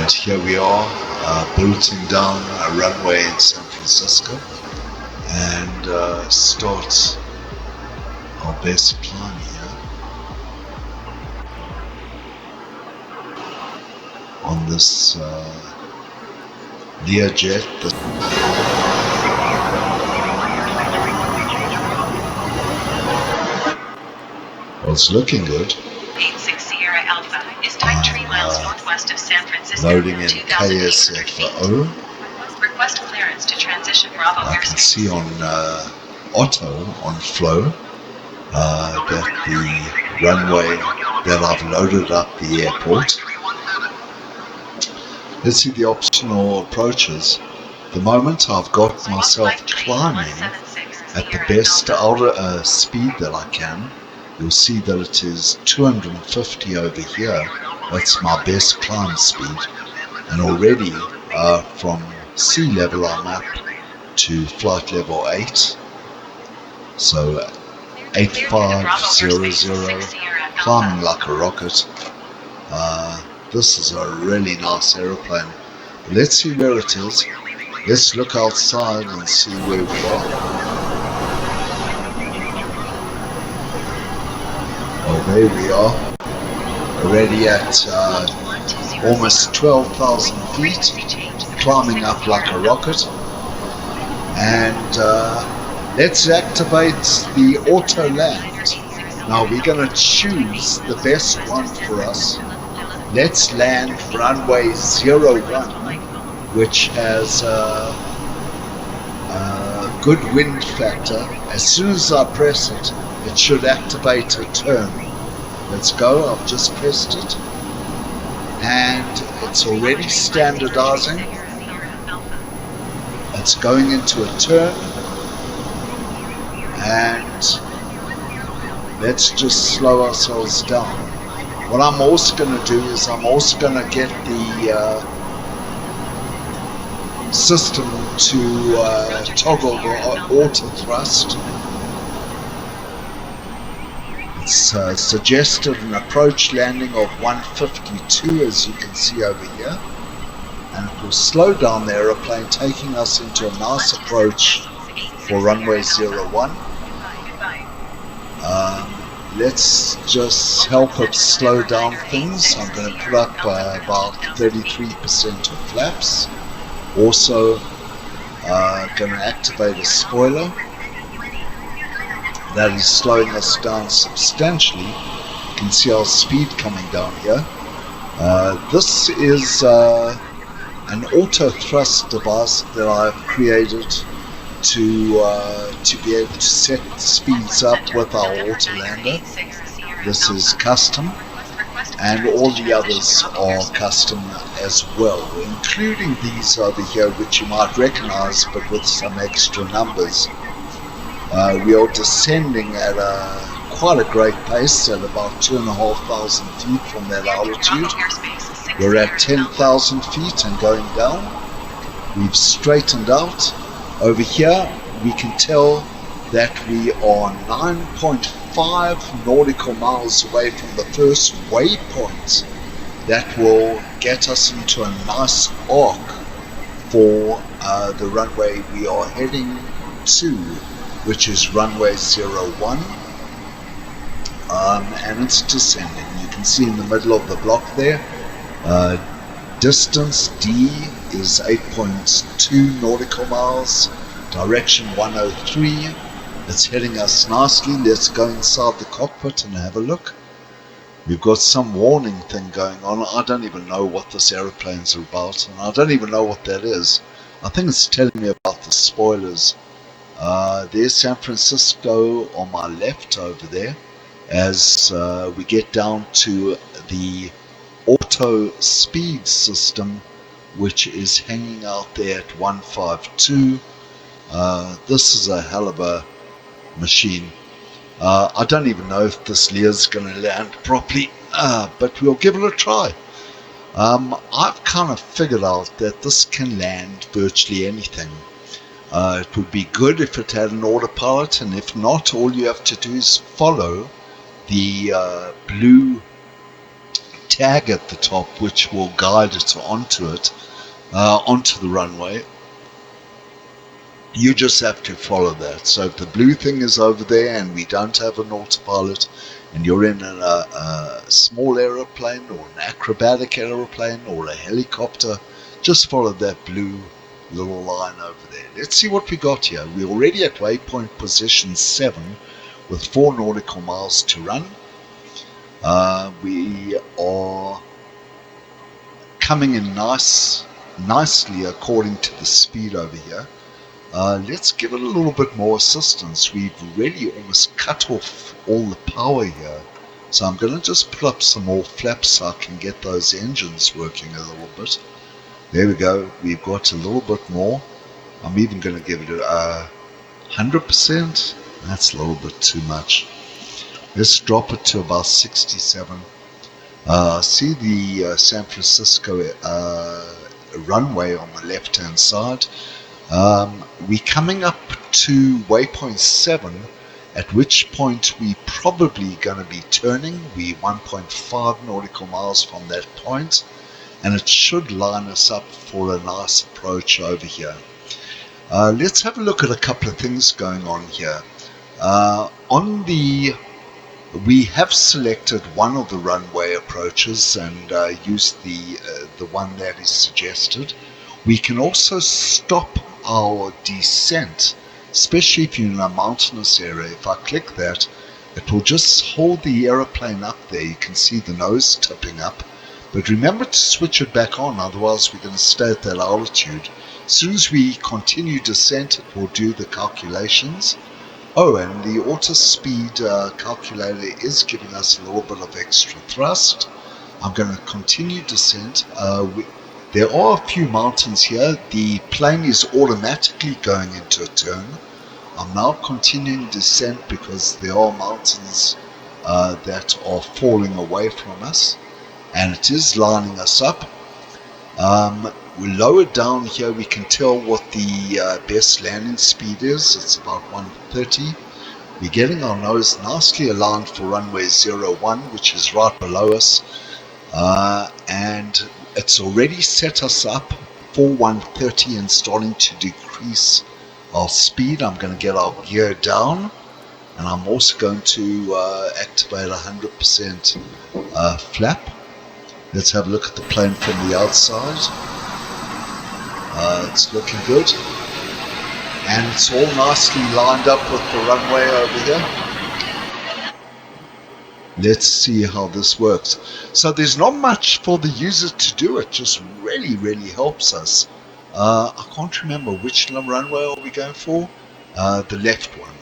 And here we are, bolting down a runway in San Francisco, and start our best climb here on this Learjet. Well, it's looking good. 86 Sierra Alpha is timed 3 miles northwest of San Francisco. Loading in KSFO. Request clearance to transition Bravo I can see on Auto on flow that the runway that I've loaded up the airport. Let's see the optional approaches. The moment I've got myself climbing at the best speed that I can. You'll see that it is 250 over here. That's my best climb speed. And already from sea level I'm up to flight level 8. So 8500, climbing like a rocket. This is a really nice aeroplane. Let's see where it is. Let's look outside and see where we are. Oh, there we are, already at almost 12,000 feet, climbing up like a rocket. And let's activate the auto land. Now we're going to choose the best one for us. Let's land runway 01, which has a good wind factor. As soon as I press it, it should activate a turn. Let's go. I've just pressed it and it's already standardizing. It's going into a turn, and let's just slow ourselves down. What I'm also going to do is I'm also going to get the system to toggle the auto thrust. It's suggested an approach landing of 152, as you can see over here, and it will slow down the aeroplane, taking us into a nice approach for runway 01. Let's just help it slow down things. I'm going to put up about 33% of flaps. Also going to activate a spoiler. That is slowing us down substantially. You can see our speed coming down here. This is an auto thrust device that I've created to be able to set the speeds up with our auto lander. This is custom, and all the others are custom as well, including these over here, which you might recognize, but with some extra numbers. We are descending at quite a great pace at about 2,500 feet from that altitude. We're at 10,000 feet and going down. We've straightened out. Over here we can tell that we are 9.5 nautical miles away from the first waypoint that will get us into a nice arc for the runway we are heading to, which is runway 01, and it's descending. You can see in the middle of the block there, distance D is 8.2 nautical miles, direction 103. It's heading us nicely. Let's go inside the cockpit and have a look. We've got some warning thing going on. I don't even know what this aeroplane's about, and I don't even know what that is. I think it's telling me about the spoilers. There's San Francisco on my left over there, as we get down to the auto speed system, which is hanging out there at 152. This is a hell of a machine. I don't even know if this Lear's going to land properly, but we'll give it a try. I've kind of figured out that this can land virtually anything. It would be good if it had an autopilot, and if not, all you have to do is follow the blue tag at the top which will guide it, onto the runway. You just have to follow that. So if the blue thing is over there and we don't have an autopilot, and you're in a small aeroplane or an acrobatic aeroplane or a helicopter, just follow that blue little line over there. Let's see what we got here. We're already at waypoint position 7 with 4 nautical miles to run. We are coming in nicely according to the speed over here. Let's give it a little bit more assistance. We've really almost cut off all the power here. So I'm going to just put up some more flaps so I can get those engines working a little bit. There we go. We've got a little bit more. I'm even going to give it 100%. That's a little bit too much. Let's drop it to about 67. See the San Francisco runway on the left hand side. We're coming up to waypoint 7, at which point we probably going to be turning. We're 1.5 nautical miles from that point, and it should line us up for a nice approach over here. Let's have a look at a couple of things going on here. We have selected one of the runway approaches and used the one that is suggested. We can also stop our descent, especially if you're in a mountainous area. If I click that, it will just hold the aeroplane up there. You can see the nose tipping up, but remember to switch it back on, otherwise we're going to stay at that altitude. As soon as we continue descent, it will do the calculations. Oh, and the auto speed calculator is giving us a little bit of extra thrust. I'm going to continue descent. There are a few mountains here. The plane is automatically going into a turn. I'm now continuing descent because there are mountains that are falling away from us, and it is lining us up. We're lower down here. We can tell what the best landing speed is. It's about 130. We're getting our nose nicely aligned for runway 01, which is right below us, and it's already set us up for 130 and starting to decrease our speed. I'm going to get our gear down, and I'm also going to activate 100% flap. Let's have a look at the plane from the outside. It's looking good, and it's all nicely lined up with the runway over here. Let's see how this works. So there's not much for the user to do. It just really helps us. I can't remember which runway are we going for. The left one,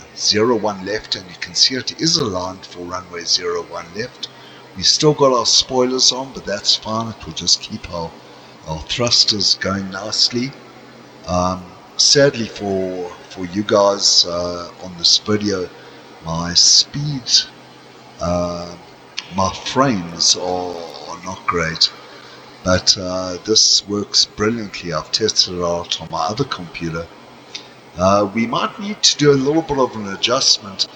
01 left, and you can see it is aligned for runway 01 left. We still got our spoilers on, but that's fine. It will just keep our thrusters going nicely. Sadly for you guys on this video, my speed, my frames are not great, but this works brilliantly. I've tested it out on my other computer. We might need to do a little bit of an adjustment.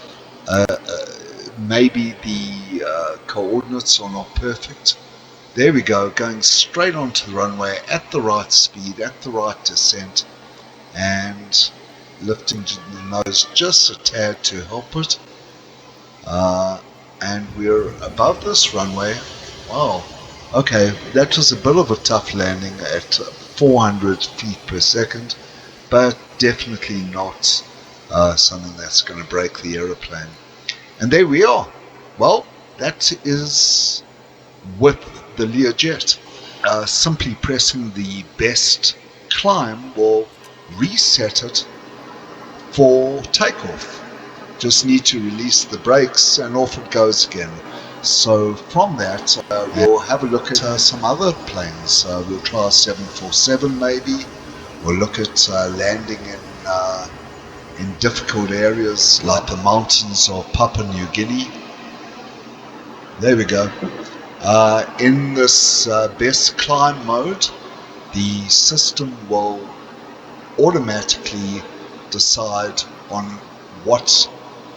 Maybe the coordinates are not perfect. There we go, going straight onto the runway at the right speed, at the right descent, and lifting the nose just a tad to help it. And we're above this runway. Wow, okay, that was a bit of a tough landing at 400 feet per second, but definitely not something that's going to break the aeroplane. And there we are. Well, that is with the Learjet. Simply pressing the best climb will reset it for takeoff. Just need to release the brakes and off it goes again. So from that, we'll have a look at some other planes. We'll try a 747 maybe. We'll look at landing in difficult areas like the mountains of Papua New Guinea. There we go. In this best climb mode, the system will automatically decide on what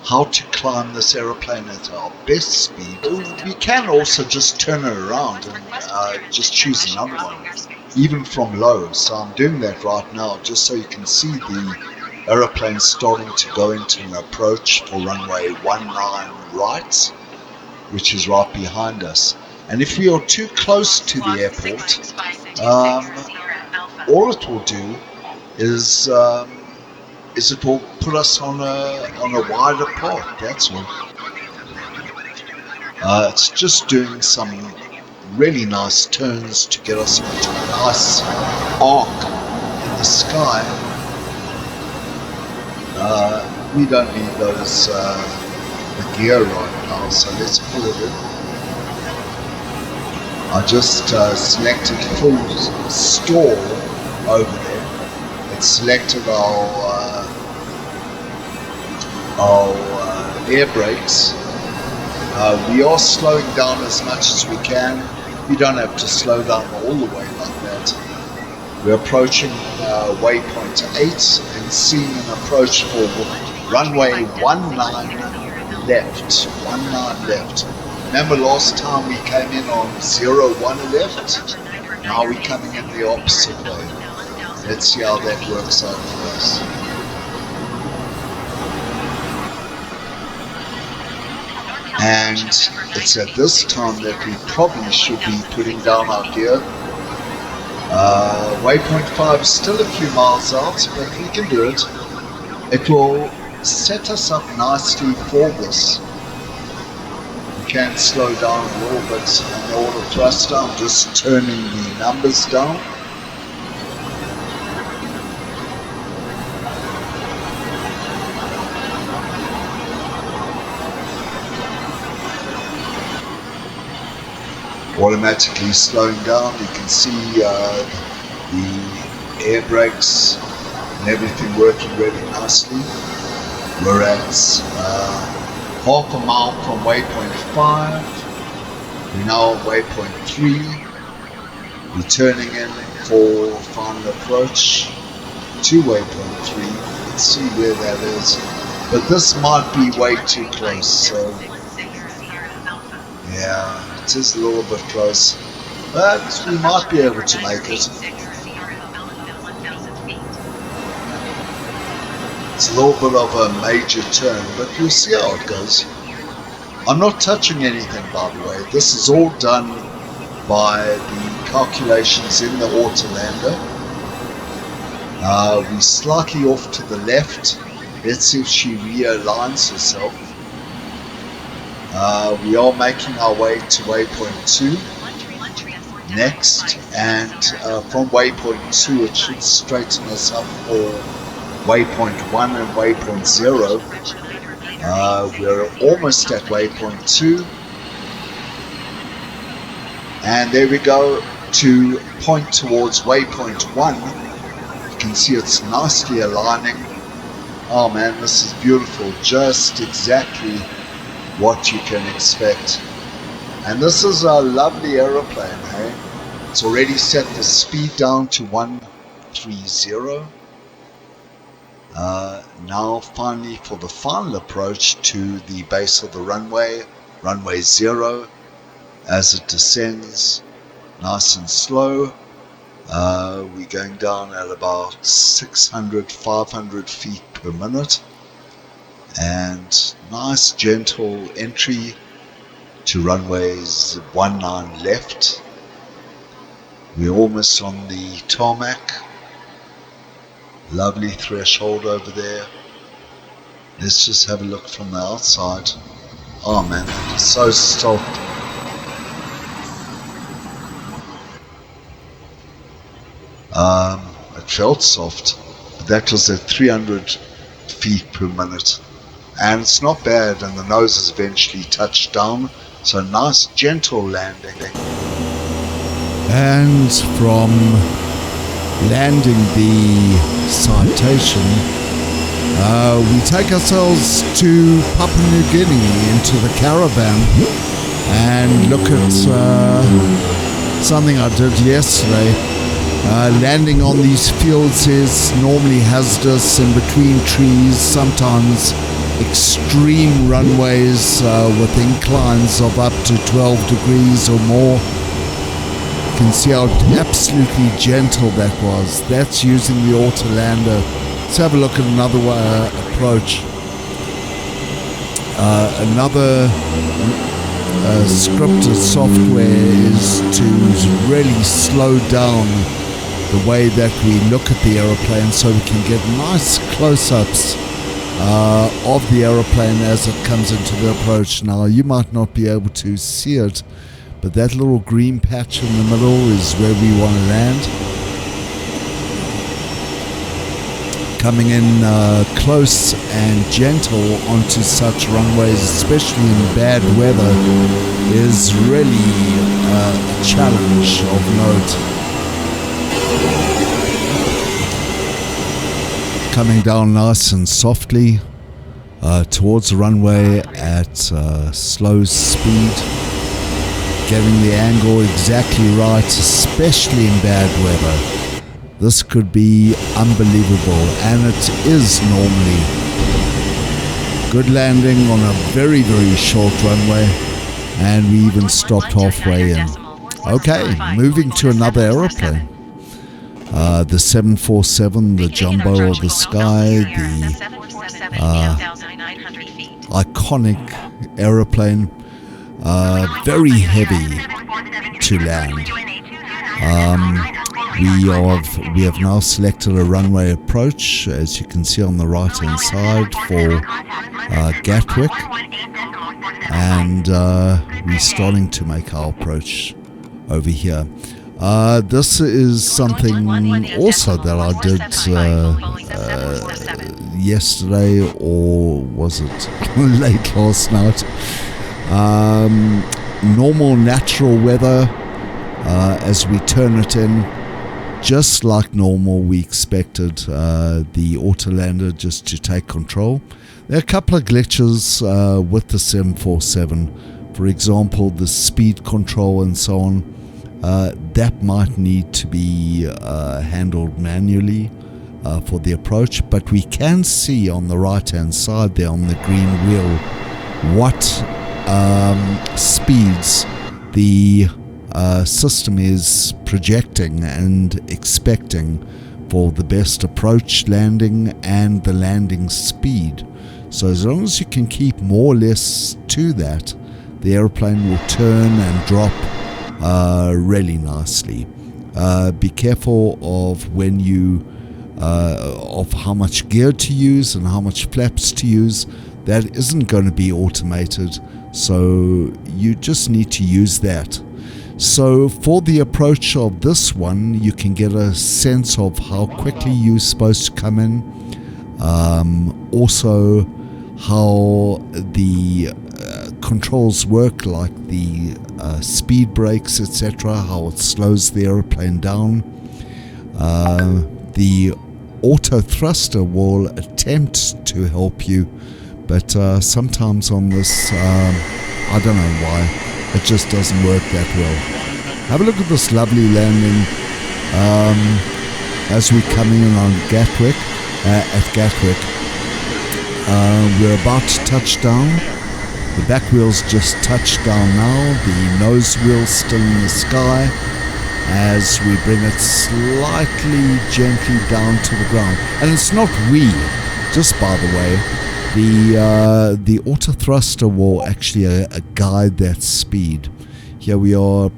how to climb this aeroplane at our best speed. We can also just turn it around and just choose another one, even from low. So I'm doing that right now just so you can see the aeroplane starting to go into an approach for runway 19 right, which is right behind us. And if we are too close to the airport, all it will do is it will put us on a wider path. That's all. It's just doing some really nice turns to get us into a nice arc in the sky. We don't need those the gear right now, so let's pull it in. I just selected full stall over there. It selected our air brakes. We are slowing down as much as we can. We don't have to slow down all the way like that. We're approaching waypoint 8 and seeing an approach for runway 19 left. 19 left. Remember last time we came in on 01 left? Now we're coming in the opposite way. Let's see how that works out for us. And it's at this time that we probably should be putting down our gear. Waypoint 5 is still a few miles out, but we can do it. It will set us up nicely for this. We can slow down a little bit on the auto thruster. I'm just turning the numbers down. Automatically slowing down. You can see the air brakes and everything working really nicely. We're at half a mile from waypoint 5. We're now at waypoint 3. We're turning in for final approach to waypoint 3. Let's see where that is. But this might be way too close, so yeah. It is a little bit close, but we might be able to make it. It's a little bit of a major turn, but we'll see how it goes. I'm not touching anything, by the way. This is all done by the calculations in the Autolander. We're slightly off to the left. Let's see if she realigns herself. We are making our way to waypoint 2 next, and from waypoint 2 it should straighten us up for waypoint 1 and waypoint 0. We're almost at waypoint 2, and there we go to point towards waypoint 1. You can see it's nicely aligning. Oh man, this is beautiful, just exactly what you can expect. And this is a lovely aeroplane, hey? It's already set the speed down to 130. Now finally for the final approach to the base of the runway, runway 0, as it descends nice and slow. We're going down at about 600-500 feet per minute. And nice gentle entry to runways 19 left. We're almost on the tarmac. Lovely threshold over there. Let's just have a look from the outside. Oh man, it's so soft. It felt soft, but that was at 300 feet per minute. And it's not bad, and the nose has eventually touched down, so nice gentle landing. And from landing the Citation, we take ourselves to Papua New Guinea into the caravan and look at something I did yesterday. Landing on these fields is normally hazardous in between trees. Sometimes extreme runways with inclines of up to 12 degrees or more. You can see how absolutely gentle that was. That's using the Autolander. Let's have a look at another approach. Another scripted software is to really slow down the way that we look at the aeroplane so we can get nice close-ups of the aeroplane as it comes into the approach. Now, you might not be able to see it, but that little green patch in the middle is where we want to land. Coming in close and gentle onto such runways, especially in bad weather, is really a challenge of note. Coming down nice and softly towards the runway at slow speed, getting the angle exactly right, especially in bad weather. This could be unbelievable, and it is normally. Good landing on a very, very short runway, and we even stopped halfway in. Okay, moving to another aeroplane. The 747, the jumbo of the sky, the iconic aeroplane, very heavy to land. We have now selected a runway approach, as you can see on the right hand side, for Gatwick, and we're starting to make our approach over here. This is something also that I did yesterday, or was it late last night. Normal natural weather, as we turn it in, just like normal, we expected the Autolander just to take control. There are a couple of glitches with the 747. For example, the speed control and so on. That might need to be handled manually for the approach, but we can see on the right hand side there on the green wheel what speeds the system is projecting and expecting for the best approach landing and the landing speed. So as long as you can keep more or less to that, the airplane will turn and drop really nicely. Be careful of when you of how much gear to use and how much flaps to use. That isn't going to be automated, so you just need to use that. So for the approach of this one, you can get a sense of how quickly you're supposed to come in, also how the controls work, like the speed brakes, etc., how it slows the aeroplane down. The auto thruster will attempt to help you, but sometimes on this, I don't know why, it just doesn't work that well. Have a look at this lovely landing as we're coming in on Gatwick, at Gatwick. We're about to touch down. The back wheel's just touched down now. The nose wheel's still in the sky as we bring it slightly gently down to the ground. And it's not we, just by the way. The auto thruster will actually guide that speed. Here we are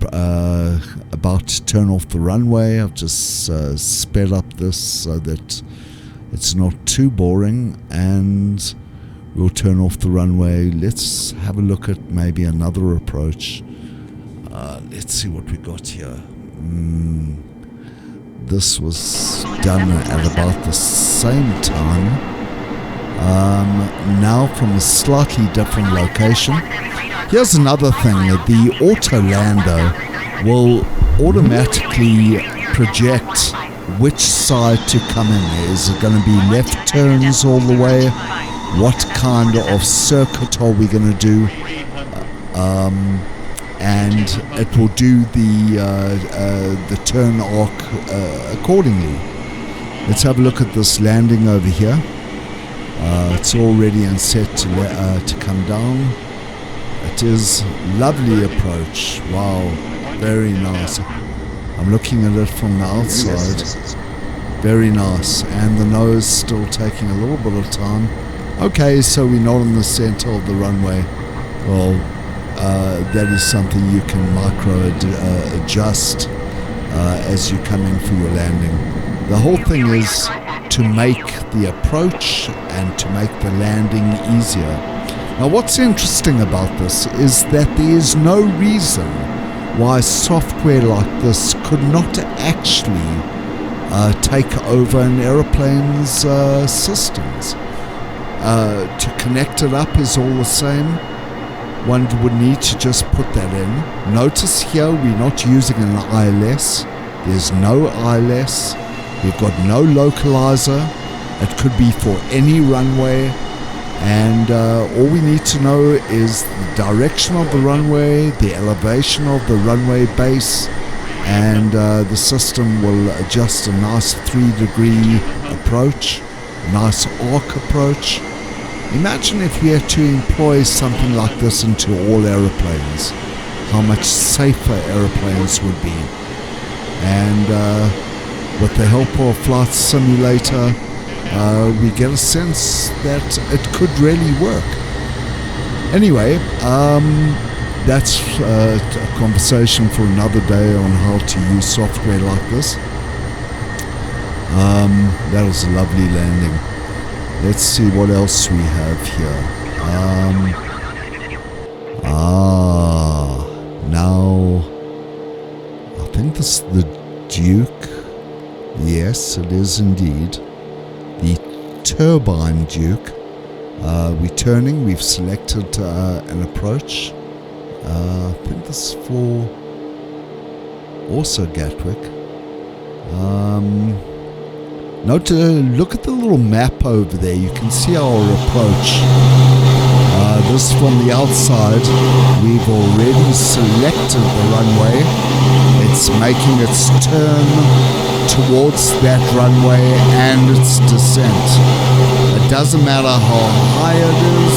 about to turn off the runway. I've just sped up this so that it's not too boring, and we'll turn off the runway. Let's have a look at maybe another approach. Let's see what we got here. This was done at about the same time. Now from a slightly different location. Here's another thing. The Autolander will automatically project which side to come in. Is it going to be left turns all the way? What kind of circuit are we going to do? And it will do the turn arc accordingly. Let's have a look at this landing over here. It's all ready and set to come down. It is lovely approach. Wow, very nice. I'm looking at it from the outside. Very nice. And the nose still taking a little bit of time. Okay, so we're not in the center of the runway. Well, that is something you can adjust as you come in for your landing. The whole thing is to make the approach and to make the landing easier. Now, what's interesting about this is that there is no reason why software like this could not actually take over an aeroplane's systems. To connect it up is all the same. One would need to just put that in. Notice here we're not using an ILS. There's no ILS. We've got no localizer. It could be for any runway. And all we need to know is the direction of the runway, the elevation of the runway base, and the system will adjust a nice 3-degree approach, nice arc approach. Imagine if we had to employ something like this into all aeroplanes, how much safer aeroplanes would be. And with the help of Flight Simulator, we get a sense that it could really work. Anyway, that's a conversation for another day on how to use software like this. That was a lovely landing. Let's see what else we have here. Now I think this is the Duke. Yes, it is indeed the Turbine Duke. We're turning. We've selected an approach. I think this is for also Gatwick. Look at the little map over there. You can see our approach. This from the outside. We've already selected the runway. It's making its turn towards that runway and its descent. It doesn't matter how high it is.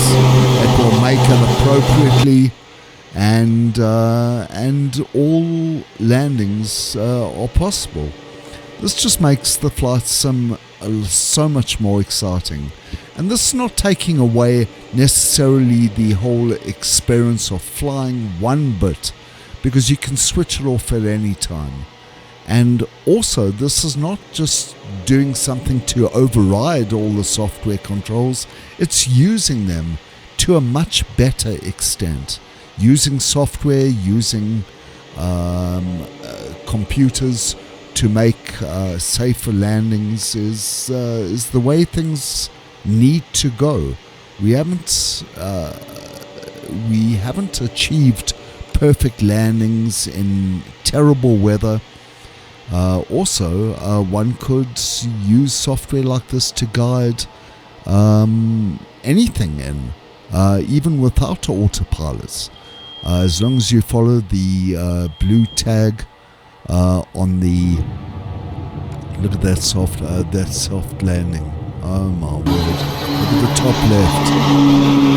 It will make it appropriately. And all landings are possible. This just makes the flight sim so much more exciting. And this is not taking away necessarily the whole experience of flying one bit, because you can switch it off at any time. And also, this is not just doing something to override all the software controls, it's using them to a much better extent. Using software, using computers to make safer landings is the way things need to go. We haven't achieved perfect landings in terrible weather. Also, one could use software like this to guide anything in, even without autopilots. As long as you follow the blue tag on the, look at that soft landing. Oh my word! Look at the top left.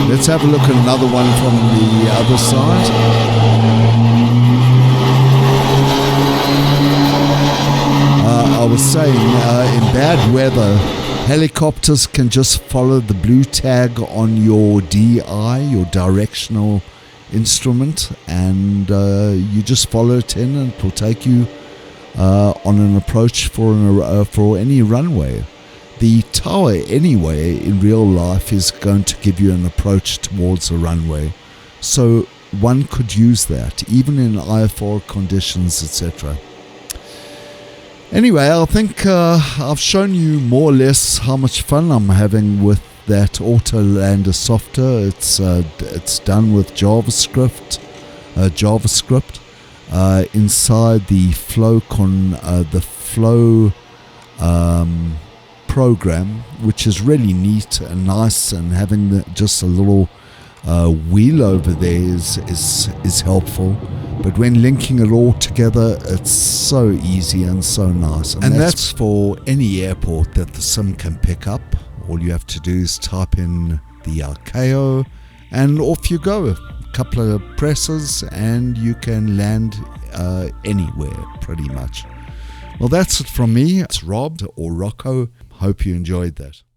Let's have a look at another one from the other side. I was saying, in bad weather, helicopters can just follow the blue tag on your DI, your directional instrument, and you just follow it in, and it will take you on an approach for any runway. The tower, anyway, in real life is going to give you an approach towards a runway, so one could use that even in IFR conditions, etc. Anyway, I think I've shown you more or less how much fun I'm having with that Autolander software. It's done with JavaScript. Inside the Flow program, which is really neat and nice, and having just a little wheel over there is helpful. But when linking it all together, it's so easy and so nice. And that's for any airport that the sim can pick up, All you have to do is type in the ICAO and off you go. A couple of presses and you can land anywhere pretty much. Well, that's it from me. It's Rob or Rockowe. Hope you enjoyed that.